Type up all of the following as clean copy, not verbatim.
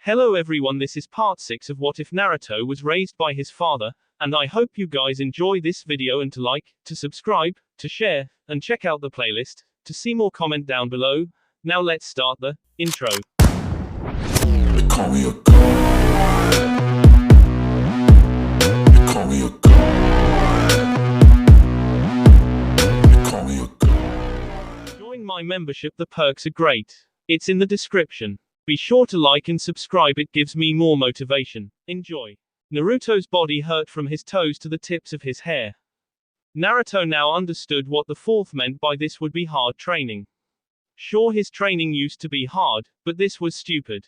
Hello everyone, this is part 6 of What If Naruto Was Raised by His Father, and I hope you guys enjoy this video and to like, to subscribe, to share, and check out the playlist, to see more comment down below. Now let's start the intro. They call me a god. They call me a god. They call me a god. Join my membership, the perks are great. It's in the description. Be sure to like and subscribe, it gives me more motivation. Enjoy. Naruto's body hurt from his toes to the tips of his hair. Naruto now understood what the fourth meant by this would be hard training. Sure, his training used to be hard, but this was stupid.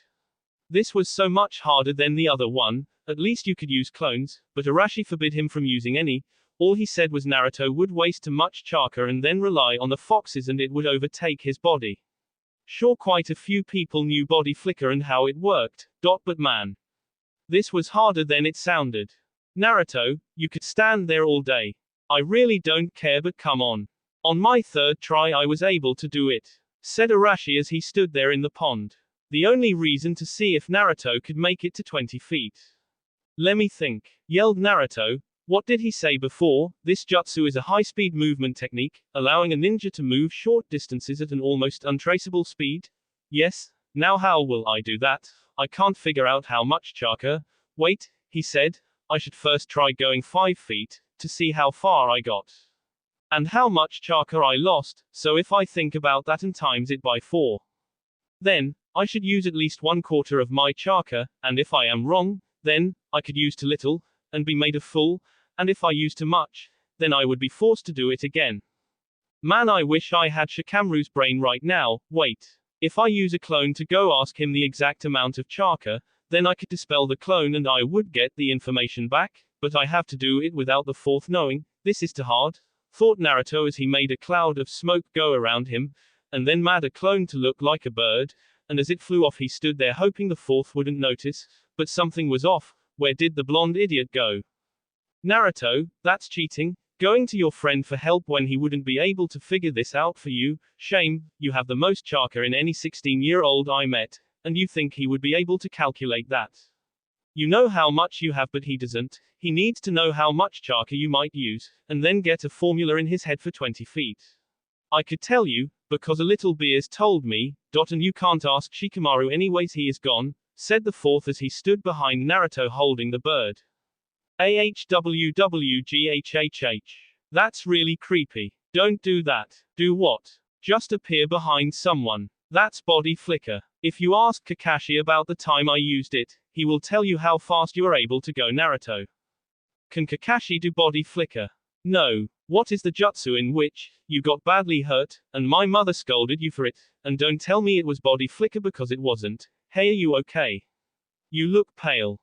This was so much harder than the other one. At least you could use clones, but Arashi forbid him from using any. All he said was Naruto would waste too much chakra and then rely on the foxes and it would overtake his body. Sure, quite a few people knew body flicker and how it worked, but man. This was harder than it sounded. Naruto, you could stand there all day. I really don't care, but come on. On my third try I was able to do it, said Arashi as he stood there in the pond. The only reason to see if Naruto could make it to 20 feet. Let me think, yelled Naruto. What did he say before? This jutsu is a high-speed movement technique, allowing a ninja to move short distances at an almost untraceable speed? Yes, now how will I do that? I can't figure out how much chakra. Wait, he said, I should first try going 5 feet, to see how far I got. And how much chakra I lost, so if I think about that and times it by 4. Then, I should use at least 1/4 of my chakra, and if I am wrong, then, I could use too little, and be made a fool. And if I use too much, then I would be forced to do it again. Man, I wish I had Shikamaru's brain right now. Wait. If I use a clone to go ask him the exact amount of chakra, then I could dispel the clone and I would get the information back, but I have to do it without the fourth knowing. This is too hard, thought Naruto as he made a cloud of smoke go around him, and then made a clone to look like a bird, and as it flew off he stood there hoping the fourth wouldn't notice, but something was off. Where did the blonde idiot go? Naruto, that's cheating. Going to your friend for help when he wouldn't be able to figure this out for you. Shame, you have the most chakra in any 16-year-old I met, and you think he would be able to calculate that. You know how much you have, but he doesn't. He needs to know how much chakra you might use, and then get a formula in his head for 20 feet. I could tell you, because a little beer's told me, and you can't ask Shikamaru anyways, he is gone, said the fourth as he stood behind Naruto holding the bird. AHWWGHHH. That's really creepy. Don't do that. Do what? Just appear behind someone. That's body flicker. If you ask Kakashi about the time I used it, he will tell you how fast you are able to go. Naruto. Can Kakashi do body flicker? No. What is the jutsu in which you got badly hurt, and my mother scolded you for it, and don't tell me it was body flicker because it wasn't. Hey, are you okay? You look pale.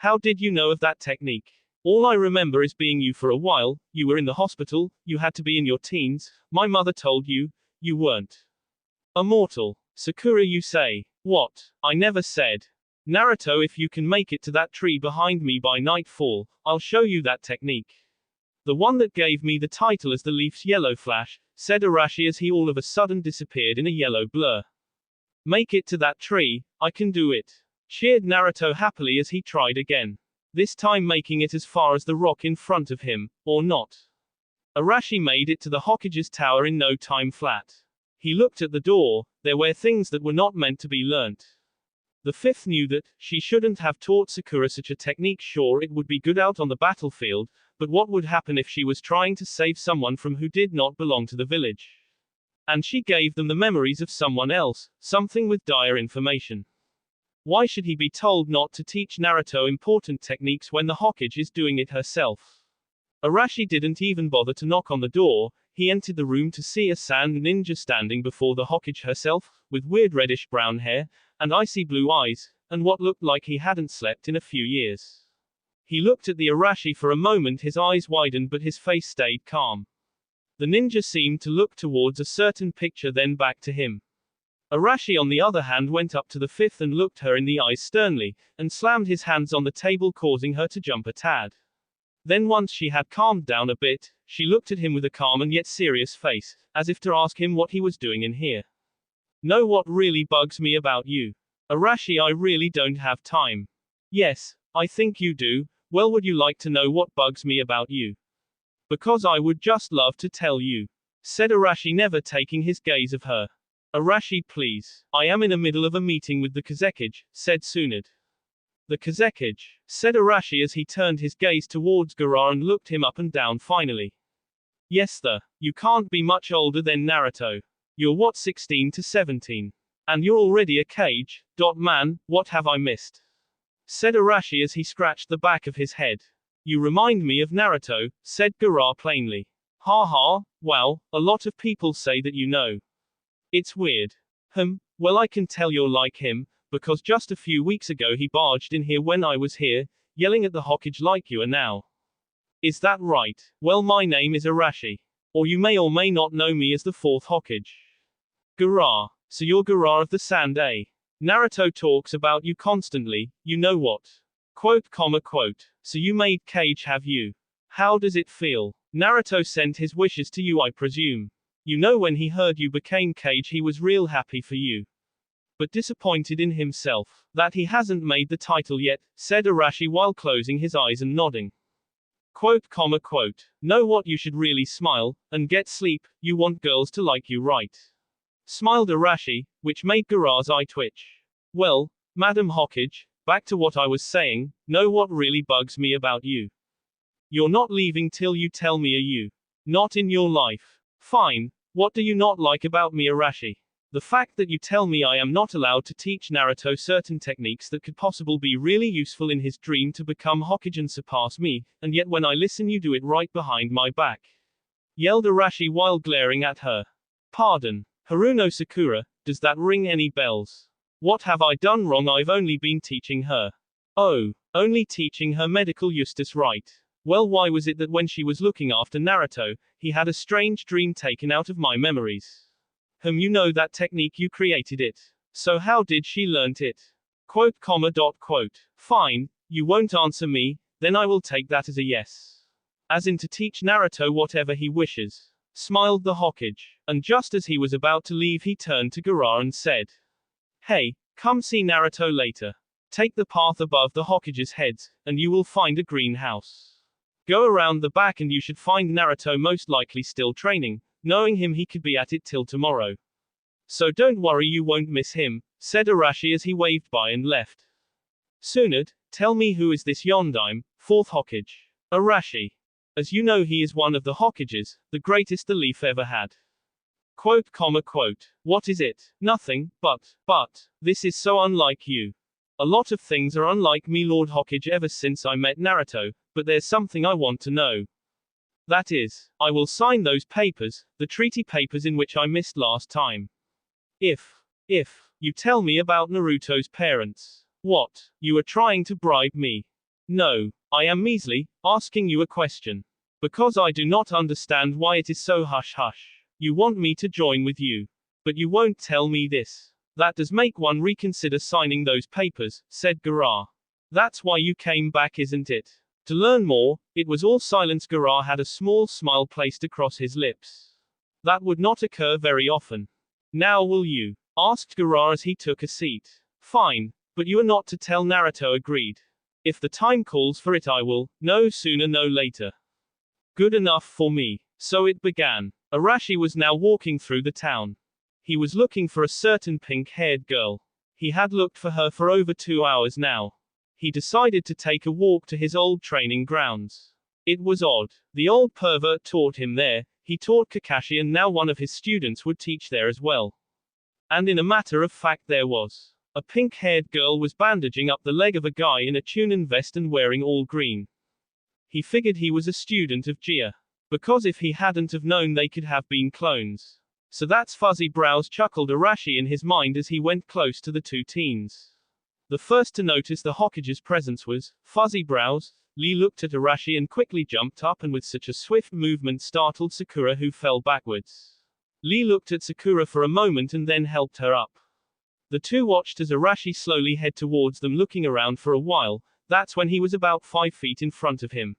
How did you know of that technique? All I remember is being you for a while. You were in the hospital, you had to be in your teens. My mother told you, you weren't immortal. Sakura, you say. What? I never said. Naruto, if you can make it to that tree behind me by nightfall, I'll show you that technique. The one that gave me the title as the Leaf's yellow flash, said Arashi as he all of a sudden disappeared in a yellow blur. Make it to that tree, I can do it. Cheered Naruto happily as he tried again. This time making it as far as the rock in front of him, or not. Arashi made it to the Hokage's tower in no time flat. He looked at the door. There were things that were not meant to be learnt. The fifth knew that she shouldn't have taught Sakura such a technique. Sure, it would be good out on the battlefield, but what would happen if she was trying to save someone from who did not belong to the village? And she gave them the memories of someone else, something with dire information. Why should he be told not to teach Naruto important techniques when the Hokage is doing it herself? Arashi didn't even bother to knock on the door. He entered the room to see a sand ninja standing before the Hokage herself, with weird reddish-brown hair, and icy blue eyes, and what looked like he hadn't slept in a few years. He looked at the Arashi for a moment, his eyes widened but his face stayed calm. The ninja seemed to look towards a certain picture then back to him. Arashi on the other hand went up to the fifth and looked her in the eyes sternly, and slammed his hands on the table causing her to jump a tad. Then once she had calmed down a bit, she looked at him with a calm and yet serious face, as if to ask him what he was doing in here. Know what really bugs me about you? Arashi, I really don't have time. Yes, I think you do. Well, would you like to know what bugs me about you? Because I would just love to tell you, said Arashi, never taking his gaze off her. Arashi, please. I am in the middle of a meeting with the Kazekage, said Tsunade. The Kazekage, said Arashi as he turned his gaze towards Gaara and looked him up and down finally. Yes, you can't be much older than Naruto. You're what, 16 to 17? And you're already a Kage, man, what have I missed? Said Arashi as he scratched the back of his head. You remind me of Naruto, said Gaara plainly. Ha ha, well, a lot of people say that you know. It's weird. Well, I can tell you're like him, because just a few weeks ago he barged in here when I was here, yelling at the Hokage like you are now. Is that right? Well, my name is Arashi. Or you may or may not know me as the fourth Hokage. Gaara. So you're Gaara of the Sand, eh? Naruto talks about you constantly, you know what? Quote. So you made Kage, have you? How does it feel? Naruto sent his wishes to you, I presume. You know, when he heard you became Kage he was real happy for you. But disappointed in himself, that he hasn't made the title yet, said Arashi while closing his eyes and nodding. Quote. Know what, you should really smile, and get sleep, you want girls to like you, right? Smiled Arashi, which made Gaara's eye twitch. Well, Madam Hokage, back to what I was saying, know what really bugs me about you? You're not leaving till you tell me, are you? Not in your life. Fine, what do you not like about me, Arashi? The fact that you tell me I am not allowed to teach Naruto certain techniques that could possibly be really useful in his dream to become Hokage and surpass me, and yet when I listen you do it right behind my back. Yelled Arashi while glaring at her. Pardon, Haruno Sakura, does that ring any bells? What have I done wrong? I've only been teaching her. Oh, only teaching her medical justice, right? Well, why was it that when she was looking after Naruto, he had a strange dream taken out of my memories? You know that technique, you created it. So how did she learnt it? Quote. Fine, you won't answer me, then I will take that as a yes. As in to teach Naruto whatever he wishes. Smiled the Hokage. And just as he was about to leave he turned to Gaara and said. Hey, come see Naruto later. Take the path above the Hokage's heads, and you will find a greenhouse. Go around the back and you should find Naruto, most likely still training. Knowing him he could be at it till tomorrow. So don't worry, you won't miss him, said Arashi as he waved by and left. Tsunade, tell me, who is this Yondaime, fourth Hokage? Arashi. As you know, he is one of the Hokages, the greatest the Leaf ever had. Quote. What is it? Nothing, but, this is so unlike you. A lot of things are unlike me, Lord Hokage, ever since I met Naruto, but there's something I want to know. That is, I will sign those papers, the treaty papers in which I missed last time. If you tell me about Naruto's parents. What? You are trying to bribe me? No, I am measly, asking you a question. Because I do not understand why it is so hush-hush. You want me to join with you. But you won't tell me this. That does make one reconsider signing those papers, said Gaara. That's why you came back, isn't it? To learn more. It was all silence. Gaara had a small smile placed across his lips. That would not occur very often. Now will you? Asked Gaara as he took a seat. Fine, but you are not to tell Naruto, agreed. If the time calls for it I will, no sooner no later. Good enough for me. So it began. Arashi was now walking through the town. He was looking for a certain pink-haired girl. He had looked for her for over 2 hours now. He decided to take a walk to his old training grounds. It was odd. The old pervert taught him there, he taught Kakashi, and now one of his students would teach there as well. And in a matter of fact there was. A pink-haired girl was bandaging up the leg of a guy in a Chunin vest and wearing all green. He figured he was a student of Jia. Because if he hadn't have known they could have been clones. So that's fuzzy brows, chuckled Arashi in his mind as he went close to the two teens. The first to notice the Hokage's presence was Fuzzy Brows. Lee looked at Arashi and quickly jumped up, and with such a swift movement startled Sakura, who fell backwards. Lee looked at Sakura for a moment and then helped her up. The two watched as Arashi slowly head towards them, looking around for a while. That's when he was about 5 feet in front of him.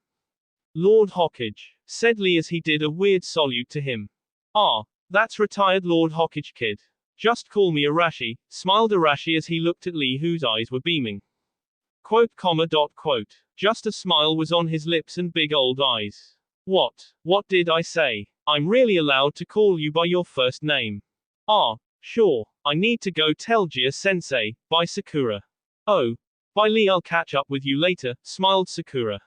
Lord Hokage, said Lee as he did a weird salute to him. Ah, that's retired Lord Hokage kid. Just call me Arashi, smiled Arashi as he looked at Lee, whose eyes were beaming. Quote, comma, dot, quote. Just a smile was on his lips and big old eyes. What did I say? I'm really allowed to call you by your first name. Ah, sure. I need to go tell Jia-sensei. Bye Sakura. Oh. Bye Lee, I'll catch up with you later, smiled Sakura.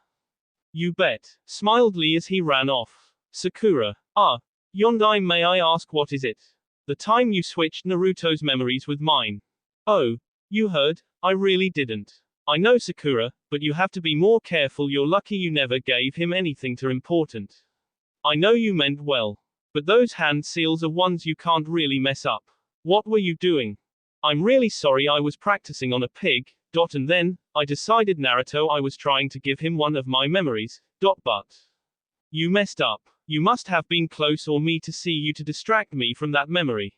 You bet, smiled Lee as he ran off. Sakura. Ah. Yondai, may I ask what is it? The time you switched Naruto's memories with mine. Oh. You heard? I really didn't. I know Sakura, but you have to be more careful. You're lucky you never gave him anything too important. I know you meant well. But those hand seals are ones you can't really mess up. What were you doing? I'm really sorry, I was practicing on a pig, and then, I decided Naruto I was trying to give him one of my memories, but. You messed up. You must have been close or me to see you to distract me from that memory.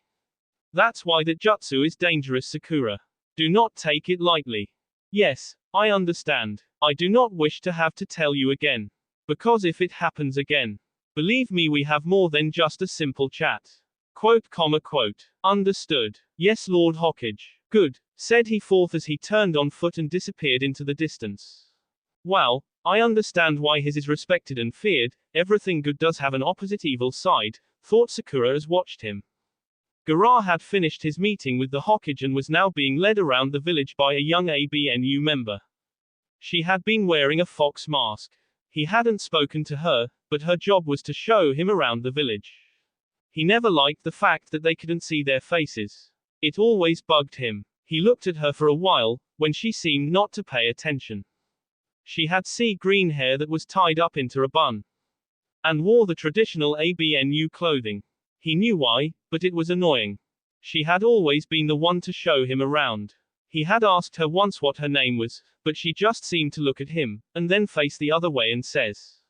That's why that jutsu is dangerous, Sakura. Do not take it lightly. Yes, I understand. I do not wish to have to tell you again. Because if it happens again, believe me, we have more than just a simple chat. Quote, comma, quote. Understood. Yes, Lord Hokage. Good, said he forth as he turned on foot and disappeared into the distance. Wow, I understand why his is respected and feared. Everything good does have an opposite evil side, thought Sakura as watched him. Gaara had finished his meeting with the Hokage and was now being led around the village by a young ABNU member. She had been wearing a fox mask. He hadn't spoken to her, but her job was to show him around the village. He never liked the fact that they couldn't see their faces. It always bugged him. He looked at her for a while, when she seemed not to pay attention. She had sea green hair that was tied up into a bun. And wore the traditional ABNU clothing. He knew why, but it was annoying. She had always been the one to show him around. He had asked her once what her name was, but she just seemed to look at him, and then face the other way and says,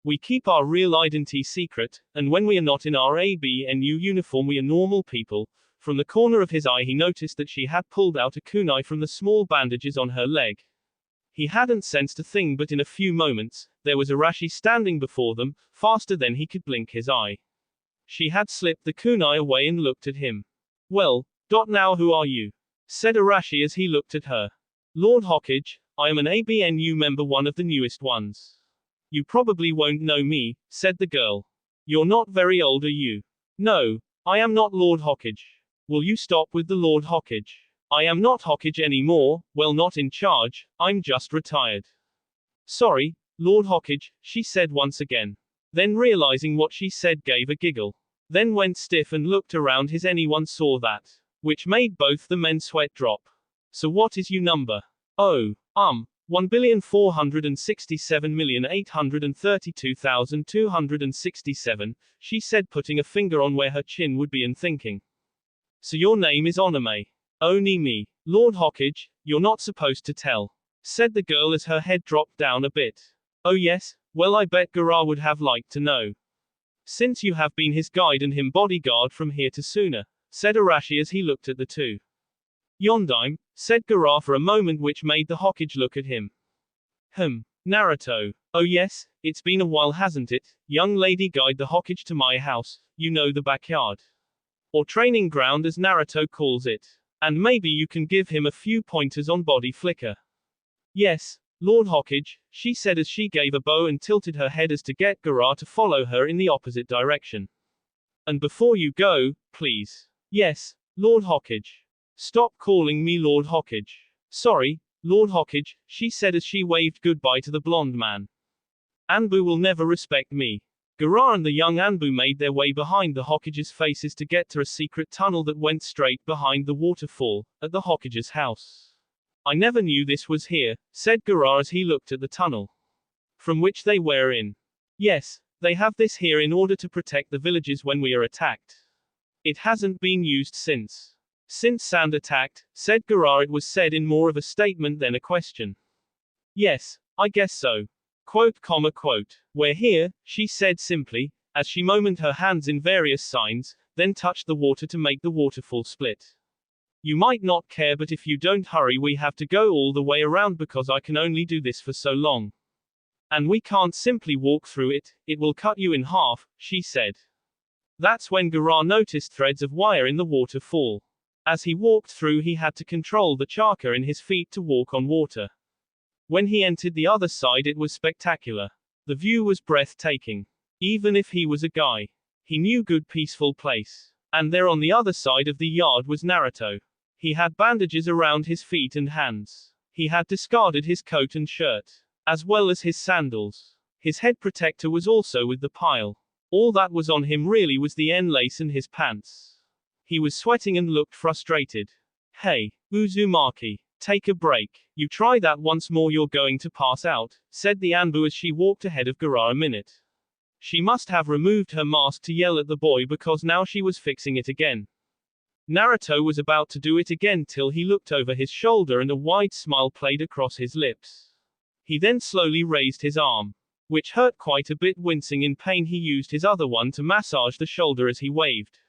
"We keep our real identity secret, and when we are not in our ABNU uniform we are normal people." From the corner of his eye he noticed that she had pulled out a kunai from the small bandages on her leg. He hadn't sensed a thing, but in a few moments, there was Arashi standing before them, faster than he could blink his eye. She had slipped the kunai away and looked at him. Well, now who are you? Said Arashi as he looked at her. Lord Hokage, I am an ABNU member, one of the newest ones. You probably won't know me, said the girl. You're not very old, are you? No, I am not Lord Hokage. Will you stop with the Lord Hokage? I am not Hokage anymore, well, not in charge, I'm just retired. Sorry, Lord Hokage, she said once again. Then realizing what she said gave a giggle. Then went stiff and looked around his anyone saw that. Which made both the men sweat drop. So what is your number? Oh, 1,467,832,267, she said, putting a finger on where her chin would be and thinking. So your name is Oname. Only me. Lord Hokage, you're not supposed to tell. Said the girl as her head dropped down a bit. Oh yes, well I bet Gaara would have liked to know. Since you have been his guide and him bodyguard from here to Suna, said Arashi as he looked at the two. Yondaime, said Gaara for a moment, which made the Hokage look at him. Naruto. Oh yes, it's been a while, hasn't it? Young lady, guide the Hokage to my house, you know, the backyard. Or training ground as Naruto calls it. And maybe you can give him a few pointers on body flicker. Yes, Lord Hokage, she said as she gave a bow and tilted her head as to get Gaara to follow her in the opposite direction. And before you go, please. Yes, Lord Hokage. Stop calling me Lord Hokage. Sorry, Lord Hokage, she said as she waved goodbye to the blonde man. Anbu will never respect me. Gaara and the young Anbu made their way behind the Hokage's faces to get to a secret tunnel that went straight behind the waterfall, at the Hokage's house. I never knew this was here, said Gaara as he looked at the tunnel. From which they were in. Yes, they have this here in order to protect the villages when we are attacked. It hasn't been used since. Since Sand attacked, said Gaara. It was said in more of a statement than a question. Yes, I guess so. Quote, comma, quote. We're here, she said simply, as she motioned her hands in various signs, then touched the water to make the waterfall split. You might not care, but if you don't hurry we have to go all the way around because I can only do this for so long. And we can't simply walk through it, it will cut you in half, she said. That's when Gaara noticed threads of wire in the waterfall. As he walked through, he had to control the chakra in his feet to walk on water. When he entered the other side, it was spectacular. The view was breathtaking. Even if he was a guy, he knew good peaceful place. And there on the other side of the yard was Naruto. He had bandages around his feet and hands. He had discarded his coat and shirt, as well as his sandals. His head protector was also with the pile. All that was on him really was the end lace and his pants. He was sweating and looked frustrated. Hey, Uzumaki, take a break. You try that once more, you're going to pass out, said the Anbu as she walked ahead of Gaara a minute. She must have removed her mask to yell at the boy because now she was fixing it again. Naruto was about to do it again till he looked over his shoulder and a wide smile played across his lips. He then slowly raised his arm, which hurt quite a bit. Wincing in pain, he used his other one to massage the shoulder as he waved.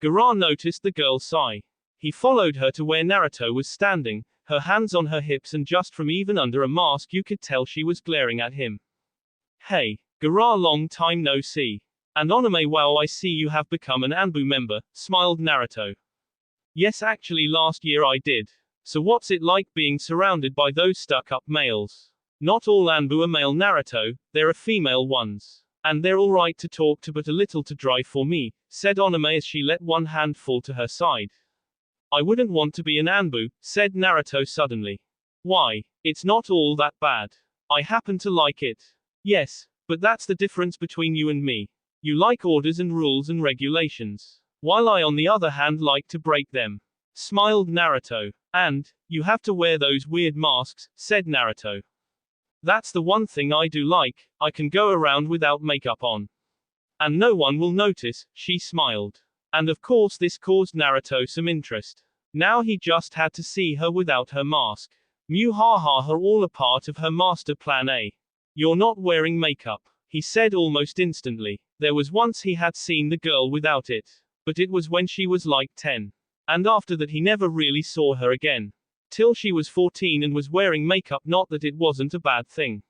Gaara noticed the girl sigh. He followed her to where Naruto was standing, her hands on her hips, and just from even under a mask you could tell she was glaring at him. Hey, Gaara, long time no see. And Onome, wow, I see you have become an Anbu member, smiled Naruto. Yes, actually last year I did. So what's it like being surrounded by those stuck-up males? Not all Anbu are male, Naruto, there are female ones. And they're alright to talk to but a little too dry for me, said Onome as she let one hand fall to her side. I wouldn't want to be an Anbu, said Naruto suddenly. Why? It's not all that bad. I happen to like it. Yes, but that's the difference between you and me. You like orders and rules and regulations, while I on the other hand like to break them, smiled Naruto. And, you have to wear those weird masks, said Naruto. That's the one thing I do like, I can go around without makeup on. And no one will notice, she smiled. And of course this caused Naruto some interest. Now he just had to see her without her mask. Muhahaha, all a part of her master plan, eh? You're not wearing makeup, he said almost instantly. There was once he had seen the girl without it. But it was when she was like 10. And after that he never really saw her again. Till she was 14 and was wearing makeup. Not that it wasn't a bad thing.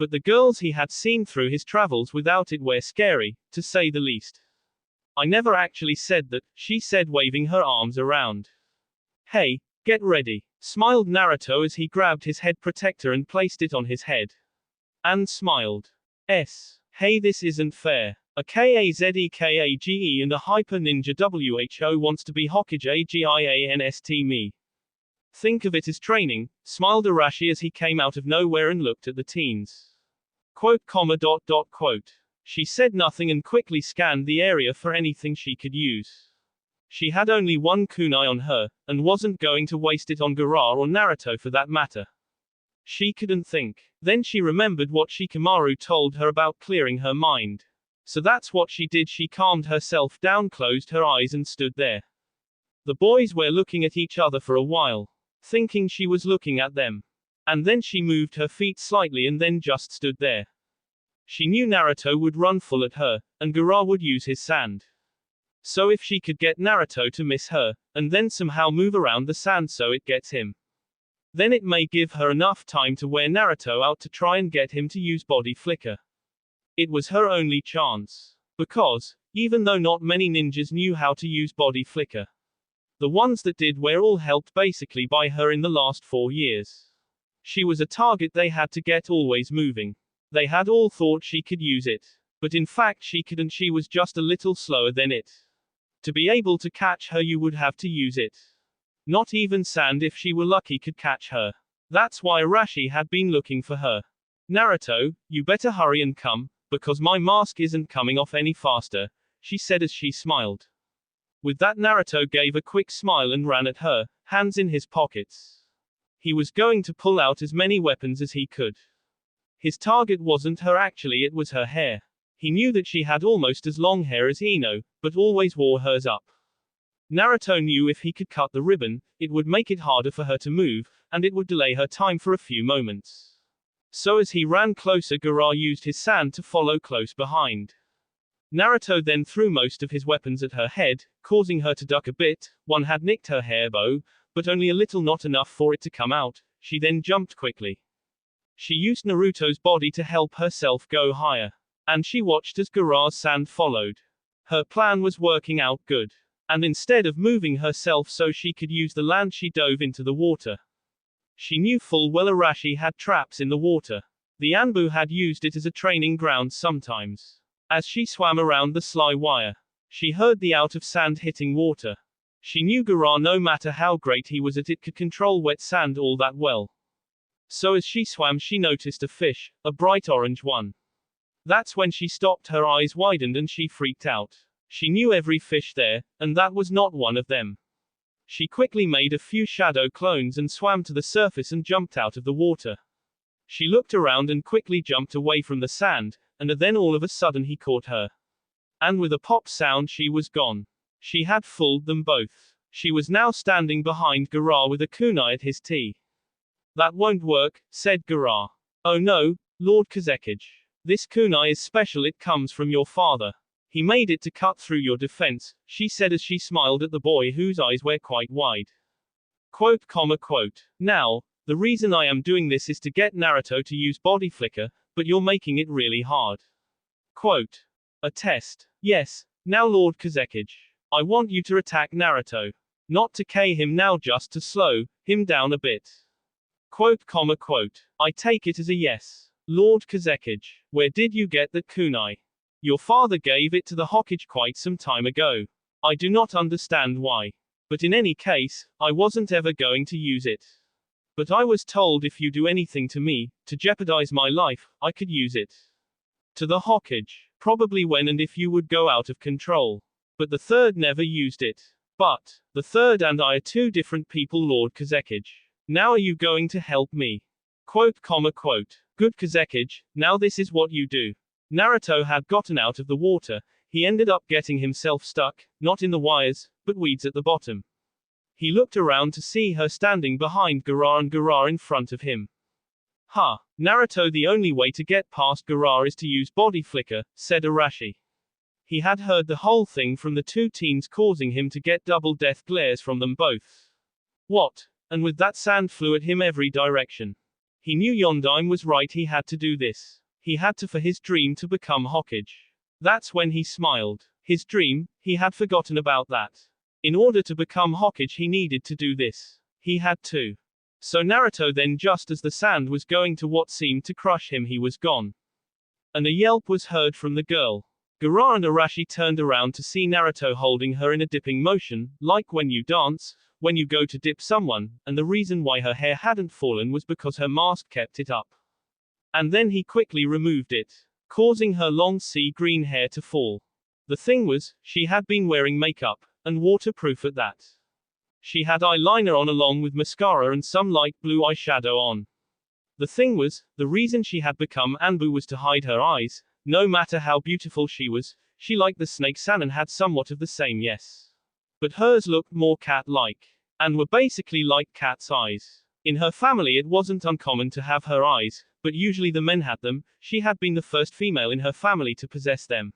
But the girls he had seen through his travels without it were scary, to say the least. I never actually said that, she said, waving her arms around. Hey, get ready, smiled Naruto as he grabbed his head protector and placed it on his head. And smiled. Hey, this isn't fair. A KAZEKAGE and a hyper ninja WHO wants to be Hokage AGIANST me. Think of it as training, smiled Arashi as he came out of nowhere and looked at the teens. Quote. She said nothing and quickly scanned the area for anything she could use. She had only one kunai on her, and wasn't going to waste it on Gaara or Naruto for that matter. She couldn't think. Then she remembered what Shikamaru told her about clearing her mind. So that's what she did. She calmed herself down, closed her eyes and stood there. The boys were looking at each other for a while, thinking she was looking at them. And then she moved her feet slightly and then just stood there. She knew Naruto would run full at her, and Gaara would use his sand. So if she could get Naruto to miss her, and then somehow move around the sand so it gets him, then it may give her enough time to wear Naruto out to try and get him to use body flicker. It was her only chance. Because, even though not many ninjas knew how to use body flicker, the ones that did were all helped basically by her in the last 4 years. She was a target they had to get always moving. They had all thought she could use it. But in fact she couldn't, she was just a little slower than it. To be able to catch her you would have to use it. Not even sand, if she were lucky, could catch her. That's why Arashi had been looking for her. Naruto, you better hurry and come, because my mask isn't coming off any faster, she said as she smiled. With that Naruto gave a quick smile and ran at her, hands in his pockets. He was going to pull out as many weapons as he could. His target wasn't her actually, it was her hair. He knew that she had almost as long hair as Ino, but always wore hers up. Naruto knew if he could cut the ribbon, it would make it harder for her to move, and it would delay her time for a few moments. So as he ran closer, Gaara used his sand to follow close behind. Naruto then threw most of his weapons at her head, causing her to duck a bit. One had nicked her hair bow, but only a little, not enough for it to come out. She then jumped quickly. She used Naruto's body to help herself go higher. And she watched as Gaara's sand followed. Her plan was working out good. And instead of moving herself so she could use the land, she dove into the water. She knew full well Arashi had traps in the water. The Anbu had used it as a training ground sometimes. As she swam around the sly wire, she heard the out of sand hitting water. She knew Gara, no matter how great he was at it, could control wet sand all that well. So as she swam, she noticed a fish, a bright orange one. That's when she stopped, her eyes widened and she freaked out. She knew every fish there, and that was not one of them. She quickly made a few shadow clones and swam to the surface and jumped out of the water. She looked around and quickly jumped away from the sand, and then all of a sudden he caught her. And with a pop sound she was gone. She had fooled them both. She was now standing behind Gara with a kunai at his tea. That won't work, said Gara. Oh no, Lord Kazekage. This kunai is special, it comes from your father. He made it to cut through your defense, she said as she smiled at the boy whose eyes were quite wide. Quote. Now, the reason I am doing this is to get Naruto to use body flicker, but you're making it really hard. Quote. A test. Yes, now Lord Kazekage. I want you to attack Naruto. Not to K him now, just to slow him down a bit. Quote. I take it as a yes. Lord Kazekage, where did you get that kunai? Your father gave it to the Hokage quite some time ago. I do not understand why. But in any case, I wasn't ever going to use it. But I was told if you do anything to me, to jeopardize my life, I could use it. To the Hokage, probably when and if you would go out of control. But the third never used it. But, the third and I are two different people, Lord Kazekage. Now are you going to help me? Quote. Good Kazekage, now this is what you do. Naruto had gotten out of the water, he ended up getting himself stuck, not in the wires, but weeds at the bottom. He looked around to see her standing behind Gara and Gara in front of him. Ha! Naruto, the only way to get past Gara is to use body flicker, said Arashi. He had heard the whole thing from the two teens, causing him to get double death glares from them both. What? And with that sand flew at him every direction. He knew Yondaime was right, he had to do this. He had to for his dream to become Hokage. That's when he smiled. His dream, he had forgotten about that. In order to become Hokage he needed to do this. He had to. So Naruto then, just as the sand was going to what seemed to crush him, he was gone. And a yelp was heard from the girl. Gara and Arashi turned around to see Naruto holding her in a dipping motion, like when you dance, when you go to dip someone, and the reason why her hair hadn't fallen was because her mask kept it up. And then he quickly removed it, causing her long sea green hair to fall. The thing was, she had been wearing makeup, and waterproof at that. She had eyeliner on along with mascara and some light blue eyeshadow on. The thing was, the reason she had become Anbu was to hide her eyes. No matter how beautiful she was, she liked the snake Sanin had somewhat of the same, yes. But hers looked more cat-like, and were basically like cat's eyes. In her family it wasn't uncommon to have her eyes, but usually the men had them. She had been the first female in her family to possess them.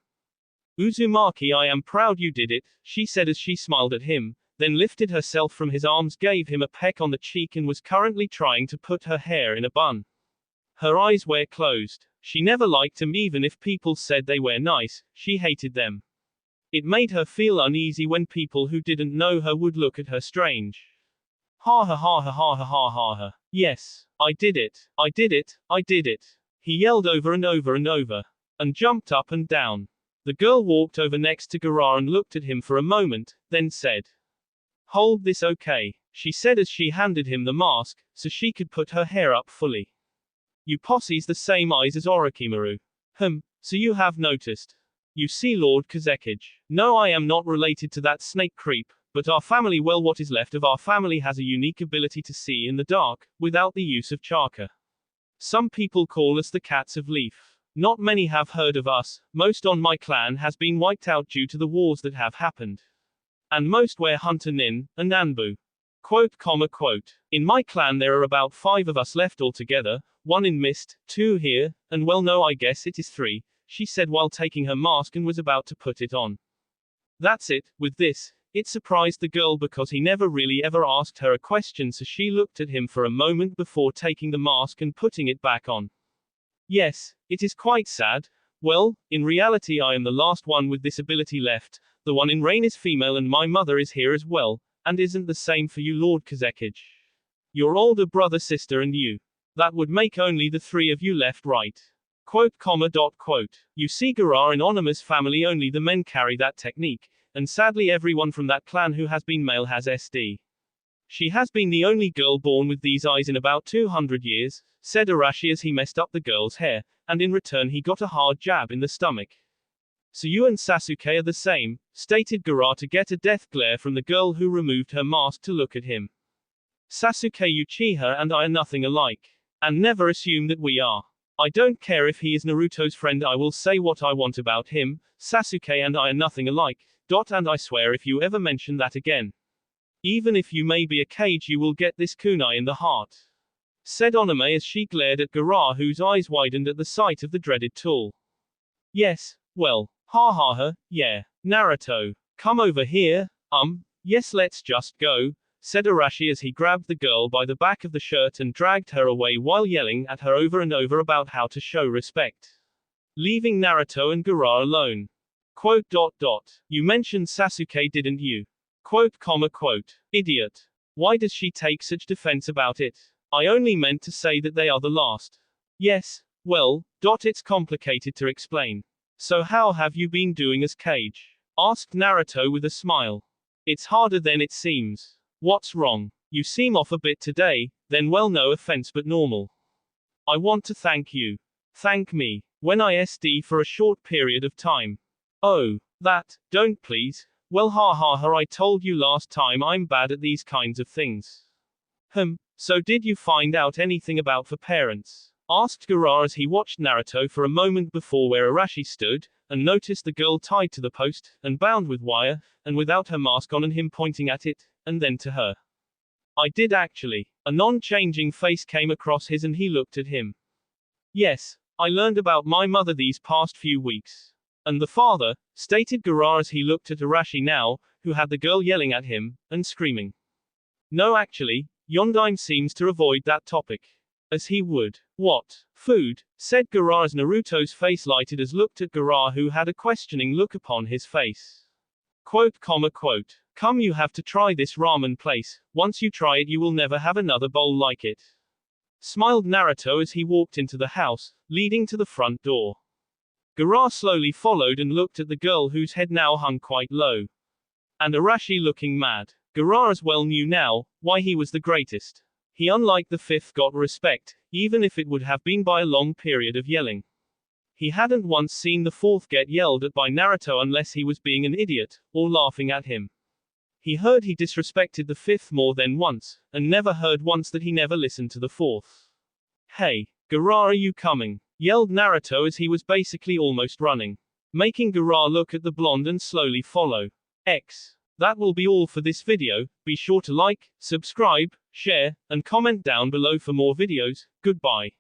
Uzumaki, I am proud you did it, she said as she smiled at him, then lifted herself from his arms, gave him a peck on the cheek, and was currently trying to put her hair in a bun. Her eyes were closed. She never liked him, even if people said they were nice, she hated them. It made her feel uneasy when people who didn't know her would look at her strange. Ha ha ha ha ha ha ha ha ha. Yes, I did it, I did it, I did it. He yelled over and over and over, and jumped up and down. The girl walked over next to Gara and looked at him for a moment, then said, "Hold this, okay," she said as she handed him the mask, so she could put her hair up fully. You posse's the same eyes as Orochimaru. So you have noticed. You see, Lord Kazekage. No, I am not related to that snake creep, but our family, well, what is left of our family has a unique ability to see in the dark, without the use of chakra. Some people call us the Cats of Leaf. Not many have heard of us, most on my clan has been wiped out due to the wars that have happened. And most were Hunter Nin, and Anbu. Quote. In my clan there are about 5 of us left altogether, 1 in Mist, 2 here, and well no, I guess it is 3, she said while taking her mask and was about to put it on. That's it. With this, it surprised the girl because he never really ever asked her a question, so she looked at him for a moment before taking the mask and putting it back on. Yes, it is quite sad. Well, in reality I am the last one with this ability left. The one in Rain is female and my mother is here as well, and isn't the same for you, Lord Kazekage. Your older brother, sister, and you. That would make only the three of you left, right? Quote, comma, dot, quote. You see, Garar in Onima's family, only the men carry that technique, and sadly everyone from that clan who has been male has SD. She has been the only girl born with these eyes in about 200 years, said Arashi as he messed up the girl's hair, and in return he got a hard jab in the stomach. So you and Sasuke are the same, stated Garar to get a death glare from the girl who removed her mask to look at him. Sasuke Uchiha and I are nothing alike. And never assume that we are. I don't care if he is Naruto's friend, I will say what I want about him. Sasuke and I are nothing alike. And I swear if you ever mention that again, even if you may be a Kage, you will get this kunai in the heart, said Onome as she glared at Garar, whose eyes widened at the sight of the dreaded tool. Yes, well, ha, yeah. Naruto, come over here. Yes, let's just go, said Arashi as he grabbed the girl by the back of the shirt and dragged her away while yelling at her over and over about how to show respect, leaving Naruto and Garar alone. Quote, you mentioned Sasuke, didn't you? Quote, comma, quote. Idiot. Why does she take such defense about it? I only meant to say that they are the last. Yes, well, it's complicated to explain. So how have you been doing as Kage? Asked Naruto with a smile. It's harder than it seems. What's wrong? You seem off a bit today. Then well, no offense but normal. I want to thank you. Thank me. When I SD for a short period of time. Oh, that, don't please. Well, ha, I told you last time I'm bad at these kinds of things. So did you find out anything about for parents? Asked Garar as he watched Naruto for a moment before where Arashi stood, and noticed the girl tied to the post, and bound with wire, and without her mask on, and him pointing at it, and then to her. I did actually. A non-changing face came across his and he looked at him. Yes, I learned about my mother these past few weeks. And the father, stated Garar as he looked at Arashi now, who had the girl yelling at him, and screaming. No, actually, Yondaime seems to avoid that topic. As he would. What? Food? Said Garar as Naruto's face lighted as looked at Garar, who had a questioning look upon his face. Quote, comma, quote. Come, you have to try this ramen place. Once you try it you will never have another bowl like it. Smiled Naruto as he walked into the house, leading to the front door. Garar slowly followed and looked at the girl whose head now hung quite low. And Arashi looking mad. Garar as well knew now, why he was the greatest. He, unlike the fifth, got respect, even if it would have been by a long period of yelling. He hadn't once seen the fourth get yelled at by Naruto unless he was being an idiot, or laughing at him. He heard he disrespected the fifth more than once, and never heard once that he never listened to the fourth. Hey, Garar, are you coming? Yelled Naruto as he was basically almost running. Making Garar look at the blonde and slowly follow. That will be all for this video. Be sure to like, subscribe, share, and comment down below for more videos. Goodbye.